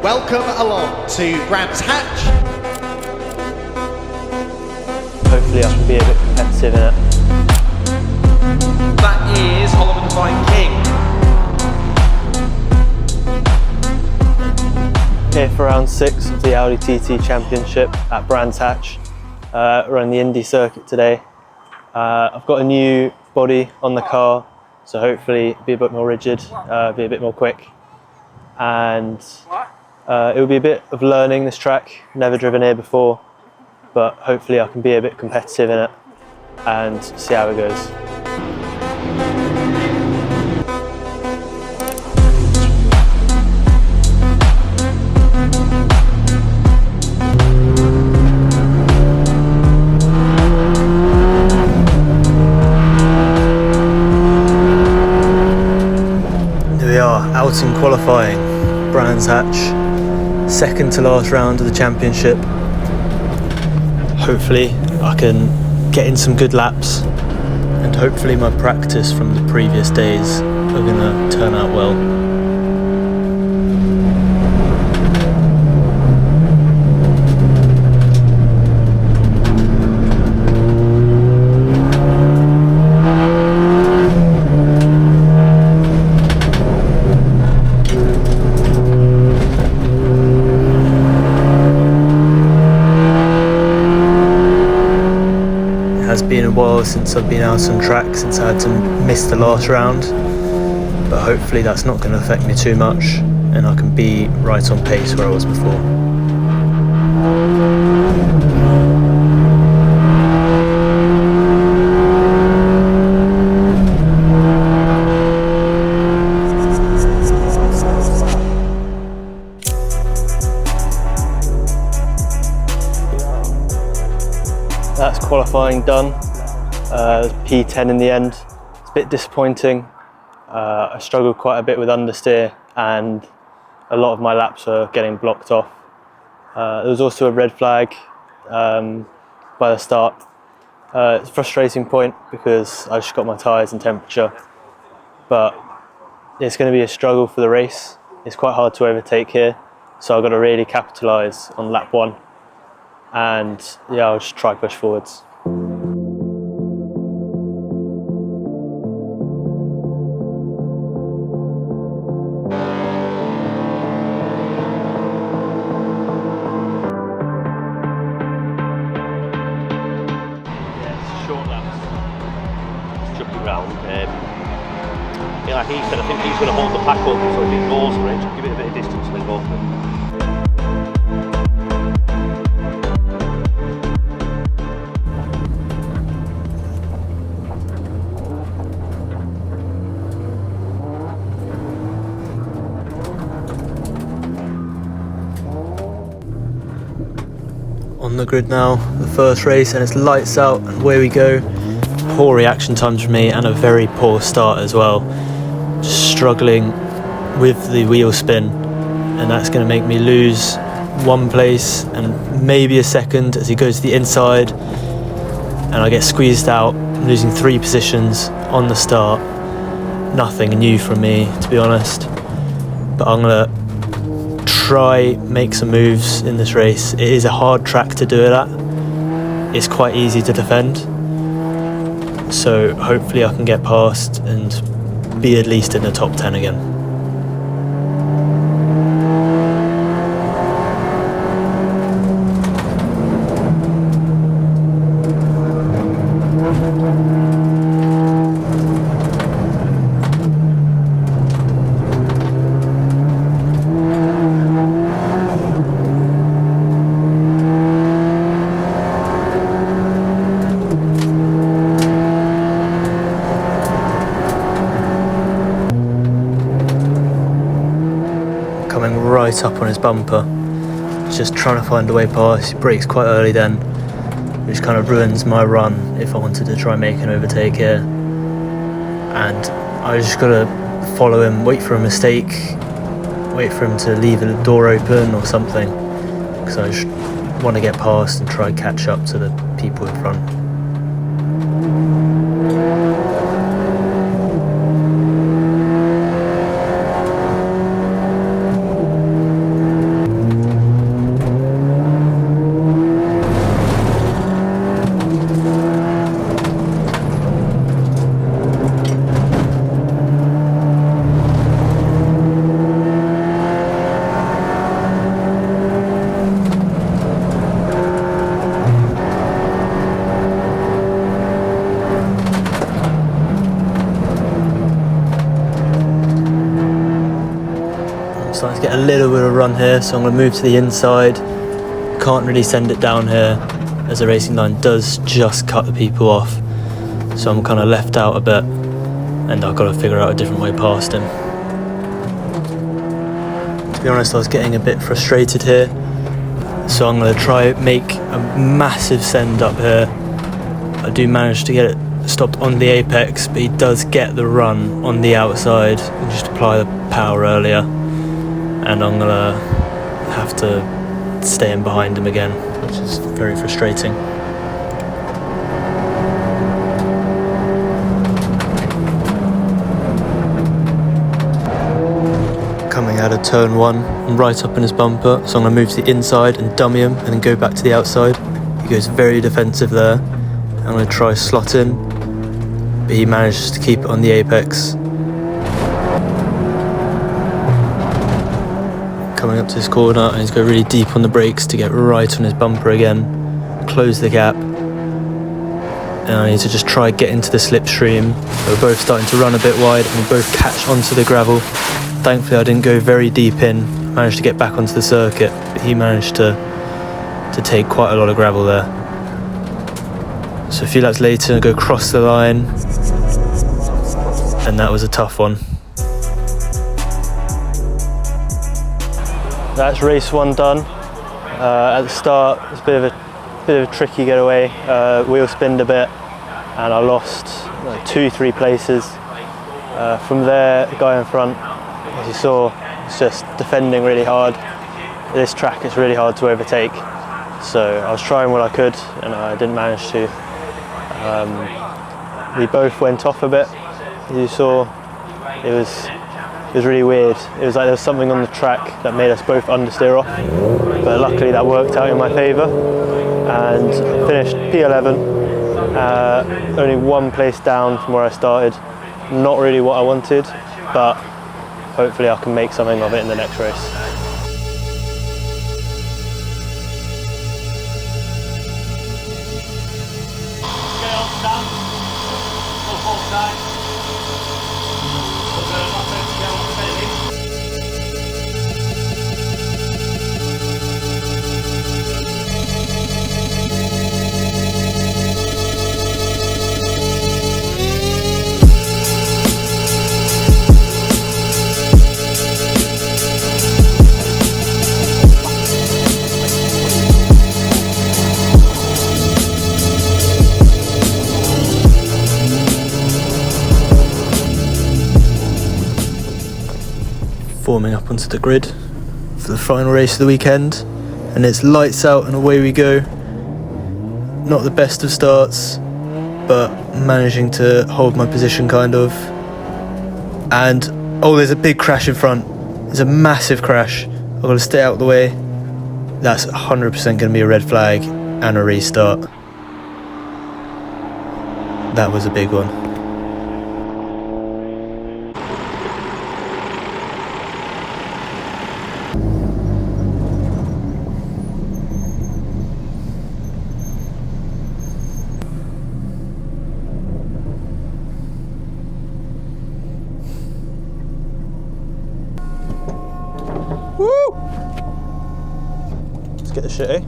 Welcome along to Brands Hatch. Hopefully I can be a bit competitive in it. That is Oliver Devine-King. Here for round 6 of the Audi TT Championship at Brands Hatch. Running the Indy circuit today. I've got a new body on the car, so hopefully be a bit more rigid, be a bit more quick. And it will be a bit of learning this track, never driven here before, but hopefully I can be a bit competitive in it and see how it goes. Here we are, out in qualifying, Brands Hatch, second to last round of the championship. Hopefully I can get in some good laps, and hopefully my practice from the previous days are going to turn out well. It's been a while since I've been out on track, since I had to miss the last round, but hopefully that's not going to affect me too much and I can be right on pace where I was before. That's qualifying done. P10 in the end. It's a bit disappointing. I struggled quite a bit with understeer and a lot of my laps were getting blocked off. There was also a red flag by the start. It's a frustrating point because I just got my tyres and temperature, but it's going to be a struggle for the race. It's quite hard to overtake here, so I've got to really capitalise on lap 1. And yeah, I'll just try push forwards. Yeah, short laps. Chuck it round. Like he said, I think he's going to hold the pack up, so if he goes for it, give it a bit of distance and then go for it. On the grid now, the first race, and it's lights out and away we go. Poor reaction times from me and a very poor start as well. Just struggling with the wheel spin, and that's going to make me lose 1 place and maybe a second as he goes to the inside, and I get squeezed out, losing 3 positions on the start. Nothing new from me, to be honest, but I'm going to try make some moves in this race. It is a hard track to do it at. It's quite easy to defend, so hopefully I can get past and be at least in the top 10 again. Coming right up on his bumper, just trying to find a way past. He brakes quite early then, which kind of ruins my run if I wanted to try and make an overtake here. And I just got to follow him, wait for a mistake, wait for him to leave the door open or something, because I just want to get past and try and catch up to the people in front. get a little bit of run here, so I'm going to move to the inside. Can't really send it down here as the racing line does just cut the people off, so I'm kind of left out a bit and I've got to figure out a different way past him. To be honest, I was getting a bit frustrated here, so I'm going to try make a massive send up here. I do manage to get it stopped on the apex, but he does get the run on the outside and just apply the power earlier, and I'm gonna have to stay in behind him again, which is very frustrating. Coming out of turn 1, I'm right up in his bumper, so I'm going to move to the inside and dummy him and then go back to the outside. He goes very defensive there. I'm going to try slot in, but he manages to keep it on the apex. Coming up to this corner, and he's going really deep on the brakes to get right on his bumper again, close the gap, and I need to just try get into the slipstream. We're both starting to run a bit wide and we both catch onto the gravel. Thankfully I didn't go very deep in, managed to get back onto the circuit, but he managed to take quite a lot of gravel there. So a few laps later I go across the line, and that was a tough one. That's race 1 done. At the start it's a bit of a tricky getaway, wheel spinned a bit and I lost 2-3 places. From there, the guy in front, as you saw, was just defending really hard. This track is really hard to overtake, so I was trying what I could and I didn't manage to. We both went off a bit, as you saw. It was really weird. It was like there was something on the track that made us both understeer off, but luckily that worked out in my favour and finished P11, only 1 place down from where I started. Not really what I wanted, but hopefully I can make something of it in the next race. Forming up onto the grid for the final race of the weekend, and it's lights out and away we go. Not the best of starts, but managing to hold my position kind of. And oh, there's a big crash in front. There's a massive crash. I've got to stay out of the way. That's 100% going to be a red flag and a restart. That was a big one. Woo! Let's get the shit, eh?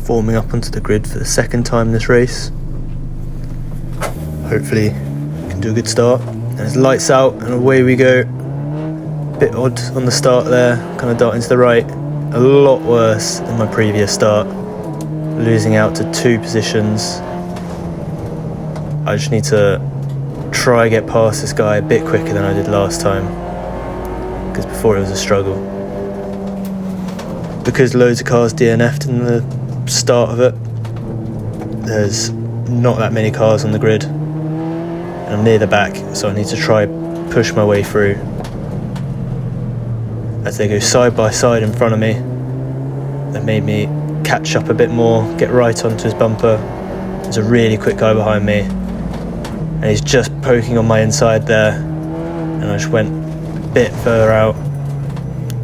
Forming up onto the grid for the second time this race. Hopefully can do a good start. And it's lights out and away we go. Bit odd on the start there, kind of darting to the right. A lot worse than my previous start. Losing out to 2 positions. I just need to try get past this guy a bit quicker than I did last time, because before it was a struggle. Because loads of cars DNF'd in the start of it, there's not that many cars on the grid and I'm near the back, so I need to try push my way through. As they go side by side in front of me, that made me catch up a bit more, get right onto his bumper. There's a really quick guy behind me and he's just poking on my inside there, and I just went a bit further out.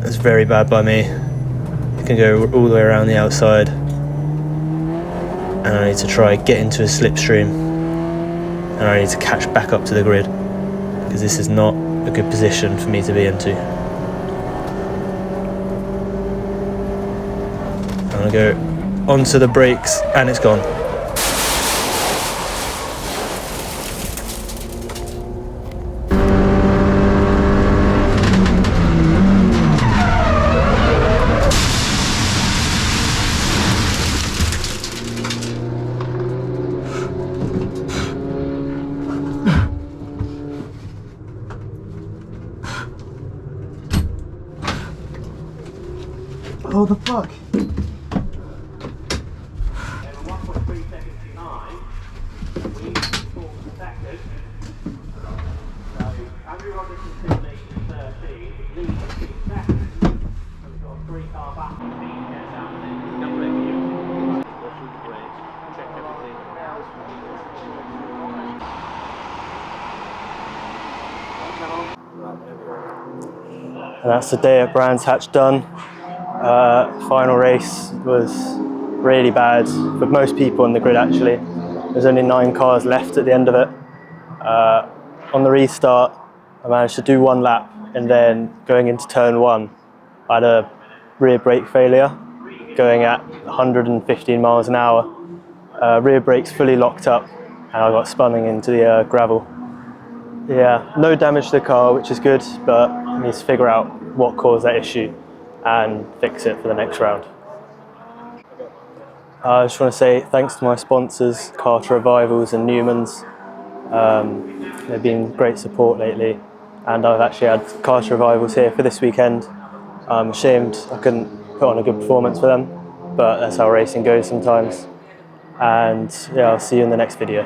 That's very bad by me. You can go all the way around the outside and I need to try get into a slipstream, and I need to catch back up to the grid, because this is not a good position for me to be into. I'm gonna go onto the brakes, and it's gone. Oh, the fuck? 1.3 seconds behind. We protected. So Andrew Rogerson's in the 13, leads 15 seconds. So we've got a 3-car back. Gets out of it. Double review. Go through the brakes. Check everything. And that's the day at Brands Hatch done. Final race was really bad for most people on the grid actually. There's only 9 cars left at the end of it. On the restart, I managed to do 1 lap, and then going into turn 1, I had a rear brake failure going at 115 miles an hour. Rear brakes fully locked up, and I got spun into the gravel. Yeah, no damage to the car, which is good, but I need to figure out what caused that issue and fix it for the next round. I just want to say thanks to my sponsors, Carter Revivals and Newman's. They've been great support lately, and I've actually had Carter Revivals here for this weekend. I'm ashamed I couldn't put on a good performance for them, but that's how racing goes sometimes. And yeah, I'll see you in the next video.